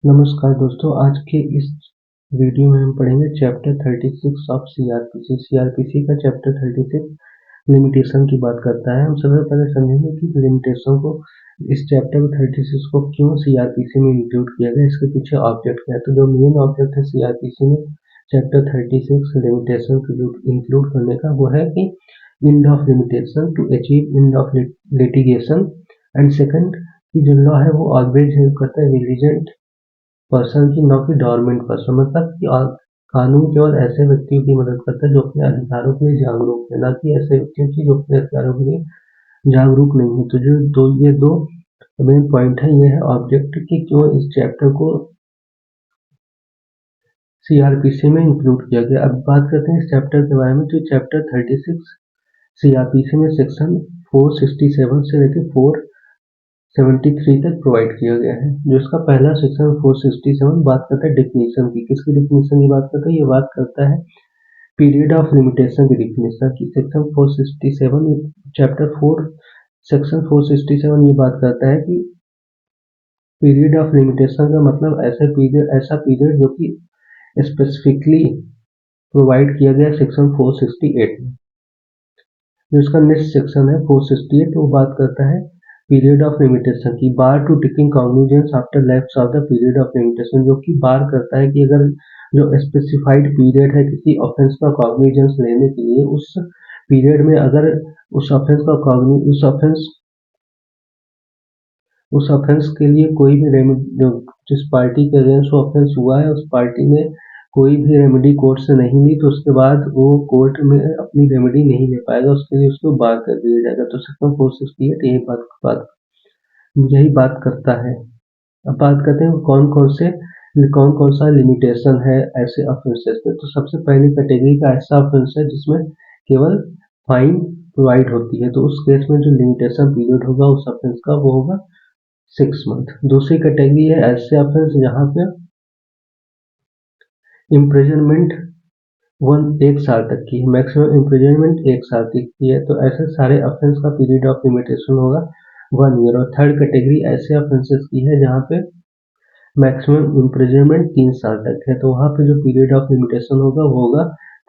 नमस्कार दोस्तों, आज के इस वीडियो में हम पढ़ेंगे चैप्टर 36 ऑफ सीआरपीसी। सीआरपीसी का चैप्टर 36 लिमिटेशन की बात करता है। हम सबसे पहले समझेंगे कि लिमिटेशन को इस चैप्टर में 36 को क्यों सीआरपीसी में इंक्लूड किया गया, इसके पीछे ऑब्जेक्ट क्या है। तो जो मेन ऑब्जेक्ट है सीआरपीसी में चैप्टर 36 लिमिटेशन इंक्लूड करने का, वो है कि end of limitation to achieve end of litigation, and second कि जो लॉ है वो ऑलवेज हेल्प करता है विजिलेंट पर्सन की, न कि डोरमेंट पर्सन। मतलब कि कानून केवल ऐसे व्यक्तियों की मदद करता है जो अपने अधिकारों के लिए जागरूक है, न कि ऐसे व्यक्तियों की जो अपने अधिकारों के लिए जागरूक नहीं है। तो ये दो मेन पॉइंट है। ये है ऑब्जेक्ट कि क्यों इस चैप्टर को सीआरपीसी में इंक्लूड किया गया। अब बात करते हैं इस चैप्टर के बारे में। तो चैप्टर 36 सीआरपीसी में सेक्शन 467 से लेकर 473 तक प्रोवाइड किया गया है। जो इसका पहला सेक्शन 467 बात करता है डिफिनीशन की। किसकी डिफिनीशन की बात करता है? ये बात करता है पीरियड ऑफ लिमिटेशन की डिफिनीशन की। सेक्शन 467 चैप्टर 4 सेक्शन 467 ये बात करता है कि पीरियड ऑफ लिमिटेशन का मतलब ऐसा पीरियड जो कि स्पेसिफिकली प्रोवाइड किया गया सेक्शन 468 में। जो इसका नेक्स्ट सेक्शन है 468, वो बात करता है पीरियड ऑफ लिमिटेशन की। Bar to taking cognizance after lapse of the period of limitation, जो कि बार करता है कि अगर जो स्पेसिफाइड पीरियड है किसी ऑफेंस का कॉग्निजेंस लेने के लिए, उस पीरियड में अगर उस ऑफेंस के लिए कोई भी रेमेडी, जिस पार्टी के अगेंस्ट वो ऑफेंस हुआ है, उस पार्टी ने कोई भी रेमेडी कोर्ट से नहीं ली, तो उसके बाद वो कोर्ट में अपनी रेमेडी नहीं ले पाएगा, उसके लिए उसको बार कर दिया जाएगा। तो सेक्शन 468 यही बात करता है। अब बात करते हैं कौन कौन सा लिमिटेशन है ऐसे ऑफेंसेस में। तो सबसे पहली कैटेगरी का ऐसा ऑफेंस है जिसमें केवल फाइन प्रोवाइड होती है, तो उस केस में जो लिमिटेशन पीरियड होगा उस ऑफेंस का वो होगा 6 मंथ। दूसरी कैटेगरी है ऐसे ऑफेंस जहां पे इम्प्रिजनमेंट 1 साल तक की है, मैक्सिमम इम्प्रिजनमेंट 1 साल तक की है। तो ऐसे सारे ऑफेंस का पीरियड ऑफ लिमिटेशन होगा 1 ईयर। और थर्ड कैटेगरी ऐसे ऑफेंसेस की है जहां पे मैक्सिमम इम्प्रिजनमेंट 3 साल तक है, तो वहां पे जो पीरियड ऑफ लिमिटेशन होगा वो होगा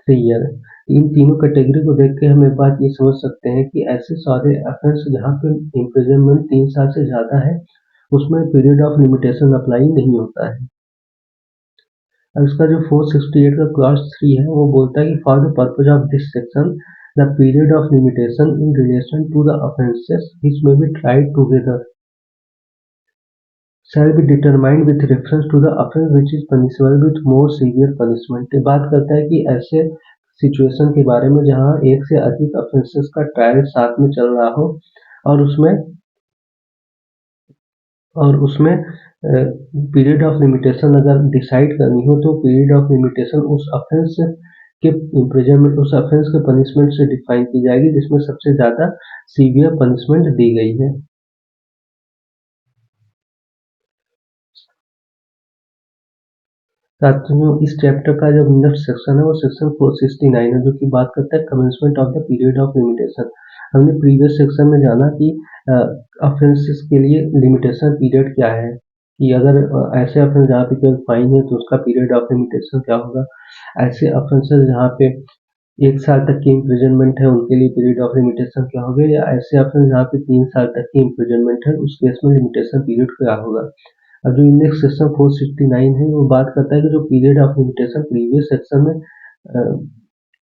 3 ईयर। इन तीनों कैटेगरी को देख के हम एक बात ये समझ सकते हैं कि ऐसे सारे ऑफेंस जहां पे इम्प्रिजनमेंट 3 साल से ज्यादा है उसमें पीरियड ऑफ लिमिटेशन अप्लाई नहीं होता है। अब इसका जो 468 का क्लॉज 3 है वो बोलता है कि for the purpose of this section the period of limitation in relation to the offences which may be tried together shall be determined with reference to the offense which is punishable with more severe punishment। बात करता है कि ऐसे situation के बारे में जहां एक से अधिक ऑफेंसेस का ट्रायल साथ में चल रहा हो और उसमें पीरियड ऑफ लिमिटेशन अगर डिसाइड करनी हो, तो पीरियड ऑफ लिमिटेशन उस ऑफेंस के इम्प्रिजनमेंट, उस ऑफेंस के पनिशमेंट से डिफाइन की जाएगी जिसमें सबसे ज्यादा सीवियर पनिशमेंट दी गई है। साथियों, इस चैप्टर का जो नेक्स्ट सेक्शन है वो सेक्शन 469 है, जो कि बात करता है commencement of the period of limitation. हमने प्रीवियस सेक्शन में जाना कि ऑफेंसेस के लिए लिमिटेशन पीरियड क्या है, कि अगर ऐसे ऑफेंस जहाँ पे केवल फाइन है तो उसका पीरियड ऑफ लिमिटेशन क्या होगा। ऐसे ऑफेंसेस जहाँ पे 1 साल तक की इम्प्रिजनमेंट है उनके लिए पीरियड ऑफ लिमिटेशन क्या होगा, या ऐसे ऑफेंस जहाँ पे 3 साल तक की इम्प्रिजनमेंट है उस केस में लिमिटेशन पीरियड क्या होगा। अब जो इंडेक्स सेक्शन 469 है वो बात करता है कि जो period of limitation previous section में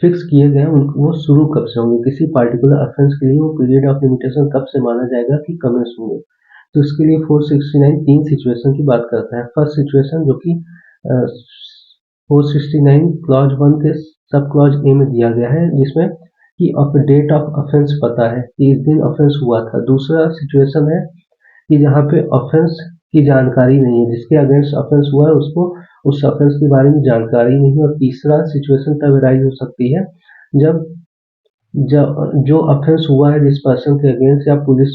फिक्स किए गए हैं वो शुरू कब से होंगे, किसी पार्टिकुलर ऑफेंस के लिए वो पीरियड ऑफ लिमिटेशन कब से माना जाएगा कि कमेंस होंगे। तो इसके लिए 469 तीन सिचुएशन की बात करता है। फर्स्ट सिचुएशन जो कि 469 क्लॉज 1 के सब क्लॉज ए में दिया गया है, जिसमें कि डेट ऑफ ऑफेंस पता है कि इस दिन ऑफेंस हुआ था। दूसरा सिचुएशन है कि जहाँ पे ऑफेंस की जानकारी नहीं है, जिसके अगेंस्ट ऑफेंस हुआ है उसको उस ऑफेंस के बारे में जानकारी नहीं है। और तीसरा सिचुएशन तब राइज हो सकती है जब जो ऑफेंस हुआ है जिस पर्सन के अगेंस्ट, या पुलिस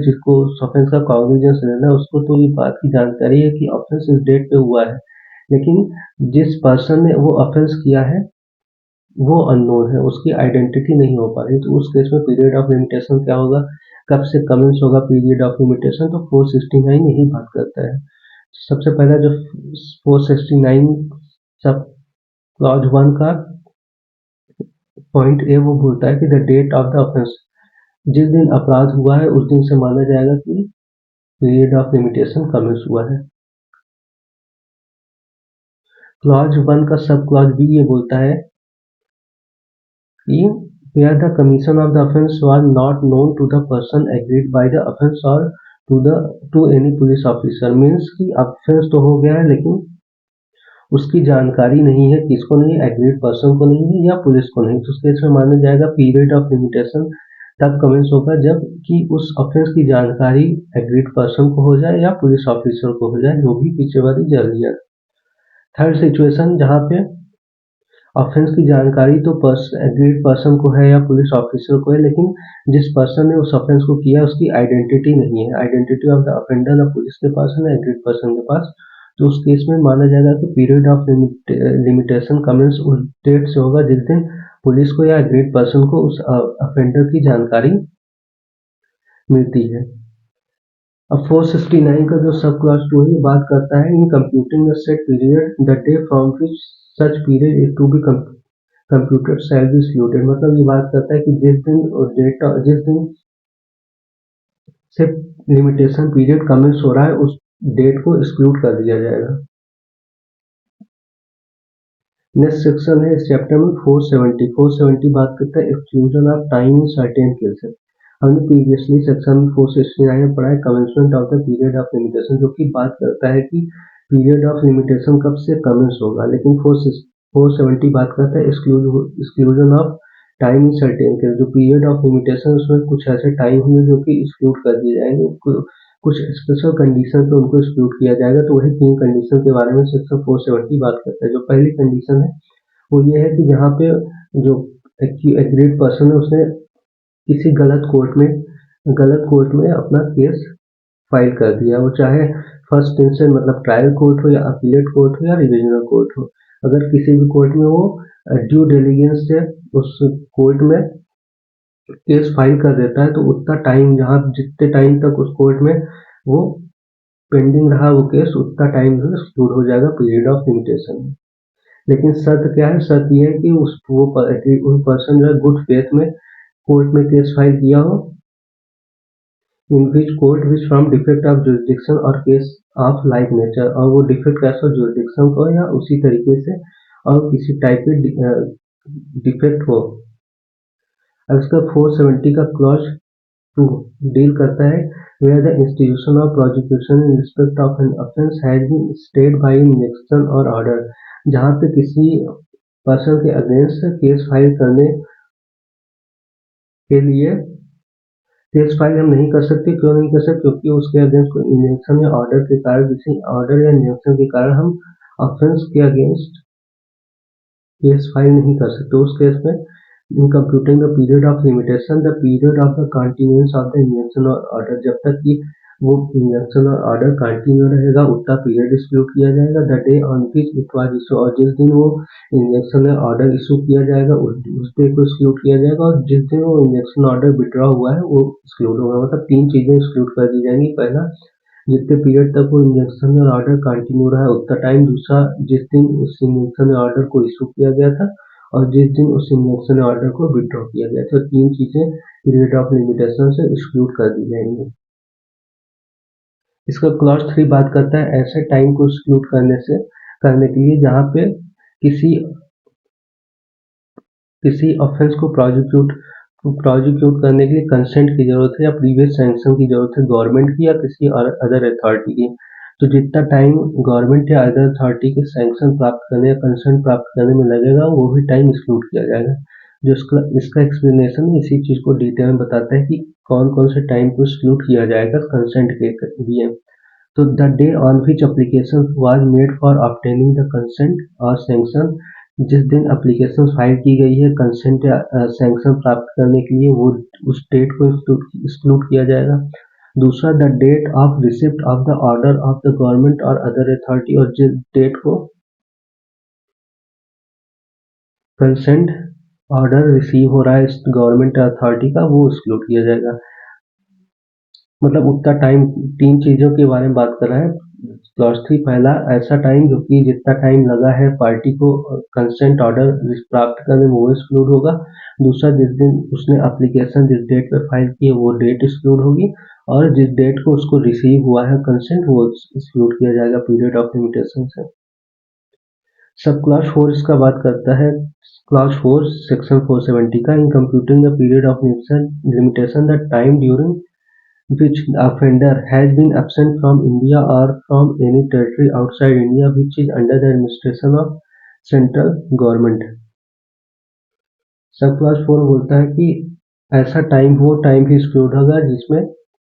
जिसको ऑफेंस का कॉग्निजेंस लेना है उसको तो ये बात की जानकारी है कि ऑफेंस इस डेट पे हुआ है, लेकिन जिस पर्सन ने वो ऑफेंस किया है वो अननोन है, उसकी आइडेंटिटी नहीं हो पा रही। तो उस केस में पीरियड ऑफ लिमिटेशन क्या होगा, कब से कमेंस होगा पीरियड ऑफ लिमिटेशन। तो 469 यही बात करता है। सबसे पहला जो 469 सब क्लॉज 1 का पॉइंट ए वो बोलता है कि the date of the offence, जिस दिन अपराध हुआ है उस दिन से माना जाएगा कि पीरियड ऑफ लिमिटेशन कमेंस हुआ है। क्लॉज 1 का सब क्लॉज बी ये बोलता है कि where the commission of the offence was not known to the person aggrieved by the offence or to any police officer, means कि offence तो हो गया है लेकिन उसकी जानकारी नहीं है, किसको नहीं है, एग्रीड पर्सन को नहीं है या पुलिस को नहीं, तो उस केस में माना जाएगा पीरियड ऑफ लिमिटेशन तब कमेंस होगा जब कि उस ऑफेंस की जानकारी एग्रीड पर्सन को हो जाए या पुलिस ऑफिसर को हो जाए, जो भी पीछे वाली जल्दी है। थर्ड सिचुएशन जहाँ पे ऑफेंस की जानकारी तो एग्रीड पर्सन को है या पुलिस ऑफिसर को है, लेकिन जिस पर्सन ने उस ऑफेंस को किया उसकी आइडेंटिटी नहीं है, आइडेंटिटी ऑफ द ऑफेंडर ना पुलिस के पास है ना एग्रीड पर्सन के पास, तो उस केस में माना जाएगा कि पीरियड ऑफ लिमिटेशन कमेंस उस डेट से होगा जिस दिन पुलिस को या एग्रीड पर्सन को उस ऑफेंडर की जानकारी मिलती है। अब 469 का जो सब क्लॉज 2 है बात करता है in computing the set period the day from which such period is to be computed shall be excluded, मतलब ये बात करता है कि जिस दिन से लिमिटेशन पीरियड कमेंस हो रहा है उस डेट को एक्सक्लूड कर दिया जाएगा। नेक्स्ट सेक्शन है इस चैप्टर में 470 बात करता है exclusion of time in certain cases. हमने प्रीवियसली सेक्शन में 469 में पढ़ा है commencement of the period of limitation, जो कि बात करता है कि पीरियड ऑफ लिमिटेशन कब से कमेंस होगा, लेकिन 470 बात करता है exclusion of time in certain case, जो पीरियड ऑफ लिमिटेशन उसमें कुछ ऐसे टाइम हुए जो कि एक्सक्लूड कर दिए जाएंगे, कुछ स्पेशल कंडीशन पे उनको एक्सक्लूड किया जाएगा, तो वही 3 कंडीशन के बारे में सेक्शन 470 बात करता है। जो पहली कंडीशन है वो ये है कि जहाँ पे जो एग्रीड पर्सन है उसने किसी गलत कोर्ट में अपना केस फाइल कर दिया, वो चाहे फर्स्ट इंस्टेंस मतलब ट्रायल कोर्ट हो या अपीलेट कोर्ट हो या रिविजनल कोर्ट हो, अगर किसी भी कोर्ट में वो ड्यू डिलिजेंस से उस कोर्ट में केस फाइल कर देता है तो उतना टाइम जहाँ जितने टाइम तक उस कोर्ट में वो पेंडिंग रहा वो केस उतना टाइम जो एक्सक्लूड हो जाएगा पीरियड ऑफ लिमिटेशन में। लेकिन शर्त क्या है, शर्त ये है कि वो पर्सन जो है गुड फेथ में कोर्ट में केस फाइल किया हो, in which court which from defect of jurisdiction और केस ऑफ लाइक नेचर, और वो डिफेक्ट कैसा जुरिडिक्शन को या उसी तरीके से और किसी टाइप के डिफेक्ट हो। अब इसका 470 का क्लॉज 2 डील करता है where the institution of prosecution in respect of an offence has been stayed by injunction or order, जहाँ पे किसी पर्सन के अगेंस्ट केस फाइल करने के लिए केस फाइल हम नहीं कर सकते, क्यों नहीं कर सकते, क्योंकि उसके अगेंस्ट कोई इंजंक्शन या ऑर्डर के कारण, किसी ऑर्डर या इंजंक्शन के कारण हम ऑफेंस के अगेंस्ट केस फाइल नहीं कर सकते। उस केस में इन computing the period of limitation the period of the continuance of the injunction और ऑर्डर, जब तक कि वो इंजंक्शन और ऑर्डर कंटिन्यू रहेगा उतना पीरियड एक्सक्लूड किया जाएगा। The day on which it was issue, और जिस दिन वो इंजंक्शन या ऑर्डर इशू किया जाएगा उस डे को एक्सक्लूड किया जाएगा, और जिस दिन वो इंजंक्शन ऑर्डर विड्रॉ हुआ है वो एक्सक्लूड होगा। मतलब 3 चीजें एक्सक्लूड कर दी जाएंगी। पहला, जितने पीरियड तक वो इंजंक्शन और ऑर्डर कंटिन्यू रहा है उतना टाइम। दूसरा, जिस दिन उस इंजंक्शन या ऑर्डर को इशू किया गया था और जिस दिन उस इंजंक्शन ऑर्डर को विड्रॉ किया गया था, 3 चीजें पीरियड ऑफ लिमिटेशन से एक्सक्लूड कर दी जाएंगी। इसका क्लॉज 3 बात करता है ऐसे टाइम को एक्सक्लूड करने के लिए जहाँ पे किसी ऑफेंस को प्रोसिक्यूट करने के लिए कंसेंट की जरूरत है या प्रीवियस सैंक्शन की जरूरत है गवर्नमेंट की या किसी अदर अथॉरिटी की। तो जितना टाइम गवर्नमेंट या अदर अथॉरिटी के सैंक्शन प्राप्त करने या कंसेंट प्राप्त करने में लगेगा वो भी टाइम एक्सक्लूड किया जाएगा। जो इसका एक्सप्लेनेशन इसी चीज को डिटेल में बताता है कि कौन कौन से टाइम को एक्सक्लूड किया जाएगा कंसेंट के लिए। तो the day on which application was made for obtaining the consent और सैंक्शन, जिस दिन एप्लीकेशन फाइल की गई है कंसेंट या सैंक्शन प्राप्त करने के लिए वो उस डेट को एक्सक्लूड किया जाएगा। दूसरा, the date of receipt of the order of the government और अदर अथॉरिटी, और जिस डेट को कंसेंट ऑर्डर रिसीव हो रहा है इस गवर्नमेंट अथॉरिटी का वो एक्सक्लूड किया जाएगा। मतलब उतना टाइम 3 चीजों के बारे में बात कर रहा है। क्लॉज 3 पहला ऐसा टाइम जो कि जितना टाइम लगा है पार्टी को कंसेंट ऑर्डर प्राप्त करने में वो एक्सक्लूड होगा। दूसरा, जिस दिन उसने एप्लीकेशन जिस डेट पे फाइल की है वो डेट एक्सक्लूड होगी, और जिस डेट को उसको रिसीव हुआ है कंसेंट वो एक्सक्लूड किया जाएगा पीरियड ऑफ लिमिटेशन से। सब क्लॉज 4 इसका बात करता है, क्लॉज 4 सेक्शन 470 का, इन computing the period of limitation the time during which the offender has been absent from India or from any territory outside India which is under the administration of central government। सब class 4 बोलता है कि ऐसा time वो time भी exclude होगा जिसमें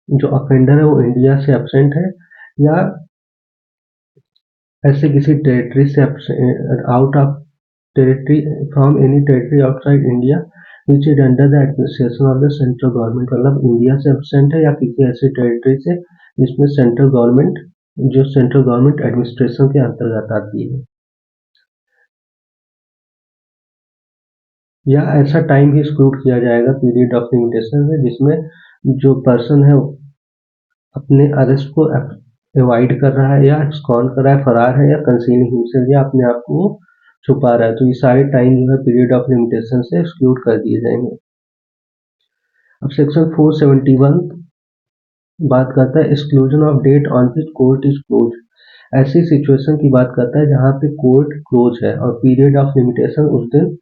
जो ऑफेंडर है वो इंडिया से एब्सेंट है या ऐसे किसी टेरिटरी से out of territory from any territory outside India which is under the administration of the central government. मतलब इंडिया से एब्सेंट है या किसी ऐसी टेरिटरी से जिसमें सेंट्रल गवर्नमेंट जो सेंट्रल गवर्नमेंट एडमिनिस्ट्रेशन के अंतर्गत आती है, या ऐसा टाइम भी एक्सक्लूड किया जाएगा पीरियड ऑफ लिमिटेशन से जिसमें जो पर्सन है अपने अरेस्ट को अवॉइड कर रहा है या एक्सकॉन कर रहा है, फरार है या कंसीलिंग हिमसेल्फ या अपने आप को छुपा रहा है, तो ये सारे टाइम जो है पीरियड ऑफ लिमिटेशन से एक्सक्लूड कर दिए जाएंगे। अब सेक्शन 471 बात करता है exclusion of date on which court is close. ऐसी सिचुएशन की बात करता है जहां पे कोर्ट क्लोज है और पीरियड ऑफ लिमिटेशन उस दिन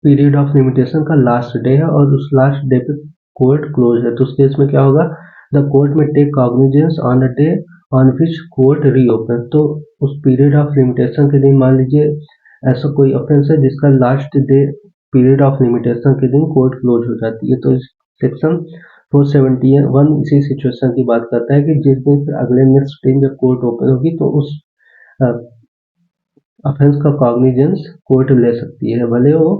पीरियड ऑफ लिमिटेशन का लास्ट डे है और उस लास्ट डे पे कोर्ट क्लोज है, तो उस केस में क्या होगा, the court may take cognizance on the day on which court reopen. तो उस पीरियड ऑफ लिमिटेशन के दिन मान लीजिए ऐसा कोई ऑफेंस है जिसका last day period of limitation के दिन कोर्ट क्लोज हो जाती है, तो सेक्शन 471 इसी सिचुएशन की बात करता है कि जिस दिन फिर अगले नेक्स्ट दिन जब कोर्ट ओपन होगी तो उस ऑफेंस का कॉग्निजेंस कोर्ट ले सकती है, भले वो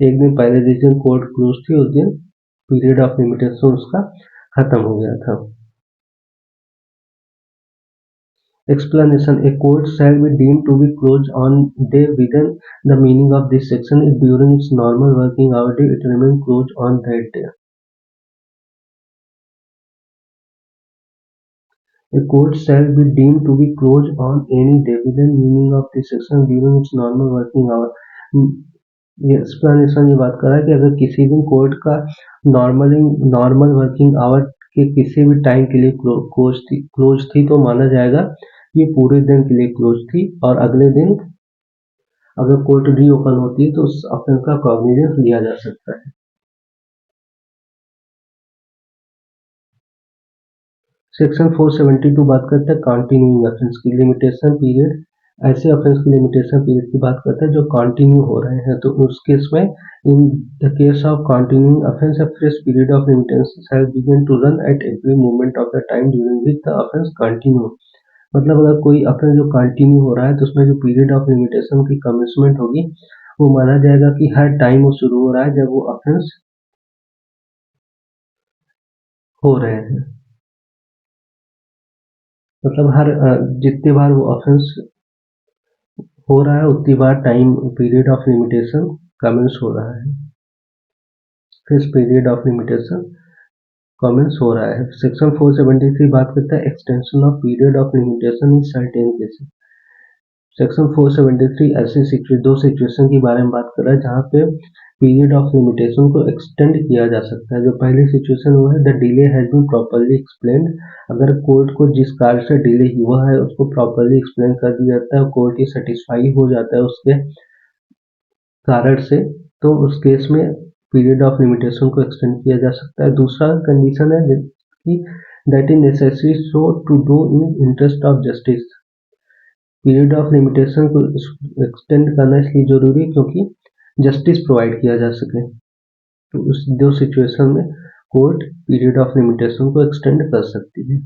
एक दिन पहले जिस दिन कोर्ट क्लोज थी उस दिन पीरियड ऑफ लिमिटेशन उसका खत्म हो गया था। Explanation: A court shall be deemed to be closed on day within the meaning of this section if during its normal working hour day it remains closed on that day। A court shall be deemed to be closed on any day within meaning of this section during its normal working hour। ये explanation ये बात कर रहा है कि अगर किसी दिन कोर्ट का नॉर्मल वर्किंग आवर के किसी भी टाइम के लिए क्लोज थी तो माना जाएगा ये पूरे दिन के लिए क्लोज थी, और अगले दिन अगर कोर्ट रीओपन होती है तो उस ऑफेंस का कॉग्निजेंस लिया जा सकता है। सेक्शन 472 बात करता है कंटिन्यूइंग ऑफेंस की लिमिटेशन पीरियड। ऐसे ऑफेंस की लिमिटेशन पीरियड की बात करते हैं जो कंटिन्यू हो रहे हैं, तो उस केस में in the case of continuing offence a fresh period of limitation shall begin to run at every moment of the time during which the offence continue. मतलब अगर कोई ऑफेंस जो कंटिन्यू हो रहा है तो उसमें जो पीरियड ऑफ लिमिटेशन की कमिटमेंट होगी वो माना जाएगा कि हर टाइम वो शुरू हो रहा है जब वो ऑफेंस हो रहे हैं, मतलब हर जितनी बार वो ऑफेंस हो रहा है उतनी बार time period of limitation commence हो रहा है, फिर पीरियड ऑफ लिमिटेशन कमेंस हो रहा है। सेक्शन 473 बात करता है extension of period of limitation in certain cases. Section 473 ऐसे दो सिचुएशन के बारे में बात कर रहा है जहाँ पे पीरियड ऑफ लिमिटेशन को एक्सटेंड किया जा सकता है। जो पहली सिचुएशन वो है the delay has been properly explained. अगर कोर्ट को जिस कार्य से डिले हुआ है उसको प्रॉपर्ली एक्सप्लेन कर दिया जाता है, कोर्ट ही सेटिस्फाई हो जाता है उसके कारण से, तो उस केस में पीरियड ऑफ लिमिटेशन को एक्सटेंड किया जा सकता है। दूसरा कंडीशन है कि that is necessary so to do in interest of justice. Period of limitation को एक्सटेंड करना इसलिए जरूरी है क्योंकि जस्टिस प्रोवाइड किया जा सके, तो उस दो सिचुएशन में कोर्ट पीरियड ऑफ लिमिटेशन को एक्सटेंड कर सकती है।